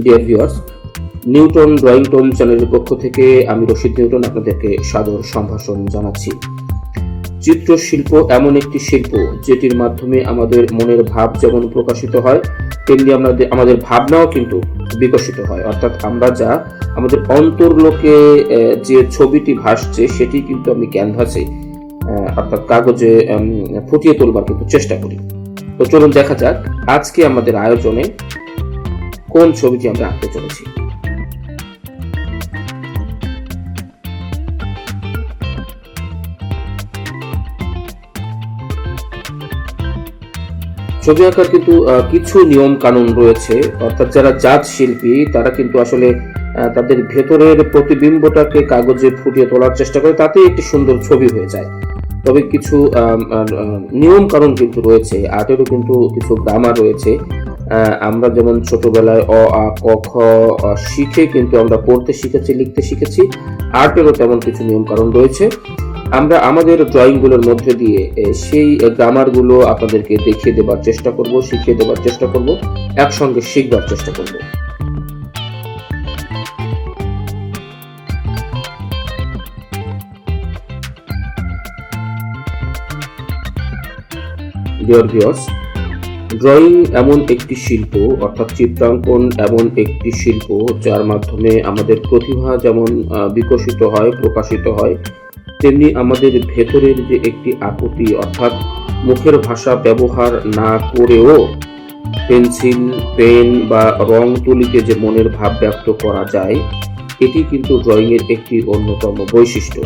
Dear viewers, Newton drawing tone চ্যানেলের পক্ষ থেকে আমি রশিদ নিউটন আপনাদেরকে সাদর সম্ভাষণ জানাচ্ছি। চিত্রশিল্প এমন একটি শিল্প যেটির মাধ্যমে আমাদের মনের ভাব যেমন প্রকাশিত হয়, তেমনি আমাদের ভাবনাও কিন্তু বিকশিত হয়। অর্থাৎ আমরা যা আমাদের অন্তর্লোকে যে ছবিটি ভাসছে সেটি কিন্তু আমি ক্যানভাসে অর্থাৎ কাগজে ফুটিয়ে তোলবার কিন্তু চেষ্টা করি। তো চলুন দেখা যাক আজকে আমাদের আয়োজনে কোন ছবিটি আমরা আঁকতে চলেছি। ছবি আঁকার কিন্তু কিছু নিয়ম কানুন রয়েছে। অর্থাৎ যারা জাত শিল্পী তারা কিন্তু আসলে তাদের ভেতরের প্রতিবিম্বটাকে কাগজে ফুটিয়ে তোলার চেষ্টা করে, তাতে একটি সুন্দর ছবি হয়ে যায়। তবে কিছু নিয়ম কানুন কিন্তু রয়েছে, আর্টেরও কিন্তু কিছু গ্রামার রয়েছে। আমরা যেমন ছোটবেলায় অ আ ক খ শিখে কিন্তু আমরা পড়তে শিখেছি, লিখতে শিখেছি, আর্টেরও তেমন কিছু নিয়ম কানুন রয়েছে। আমরা আমাদের ড্রয়িংগুলোর মধ্যে দিয়ে সেই গ্রামারগুলো আপনাদেরকে দেখিয়ে দেবার চেষ্টা করব, শিখিয়ে দেবার চেষ্টা করব, একসঙ্গে শিখবার চেষ্টা করব। ডিয়ার ভিউয়ার্স, ড্রয়িং এমন একটি শিল্প, অর্থাৎ চিত্রাঙ্কন এমন একটি শিল্প যার মাধ্যমে আমাদের প্রতিভা যেমন বিকশিত হয়, প্রকাশিত হয়, তেমনি আমাদের ভেতরের যে একটি আকুতি, অর্থাৎ মুখের ভাষা ব্যবহার না করেও পেন্সিল, পেন বা রং তুলিতে যে মনের ভাব ব্যক্ত করা যায়, এটি কিন্তু ড্রয়িং এর একটি অন্যতম বৈশিষ্ট্য।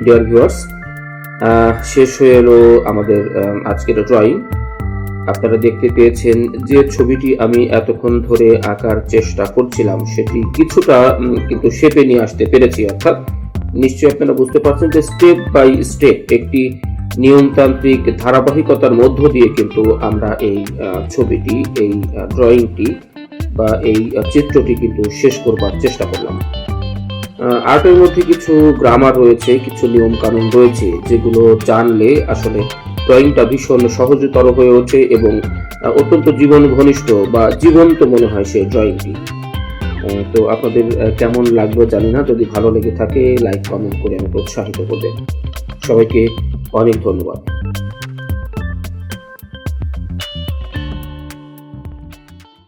ডিয়ার ভিউয়ার্স, শেষ হয়ে এলো আমাদের আজকের ড্রয়িং। আপনারা দেখতে পেয়েছেন যে ছবিটি আমি এতক্ষণ ধরে আঁকার চেষ্টা করছিলাম সেটি কিছুটা কিন্তু শেপে নিয়ে আসতে পেরেছি। অর্থাৎ নিশ্চয়ই আপনারা বুঝতে পারছেন যে স্টেপ বাই স্টেপ একটি নিয়মতান্ত্রিক ধারাবাহিকতার মধ্য দিয়ে কিন্তু আমরা এই ছবিটি, এই ড্রয়িংটি বা এই চিত্রটি কিন্তু শেষ করবার চেষ্টা করলাম। আর্টের মধ্যে কিছু গ্রামার রয়েছে, কিছু নিয়ম কানুন রয়েছে যেগুলো জানলে আসলে ড্রয়িংটা ভীষণ সহজতর হয়ে ওঠে এবং অত্যন্ত জীবন ঘনিষ্ঠ বা জীবন্ত মনে হয় সেই ড্রয়িংটি। তো আপনাদের কেমন লাগলো জানি না, যদি ভালো লেগে থাকে লাইক কমেন্ট করে আমাকে উৎসাহিত করবেন। সবাইকে অনেক ধন্যবাদ।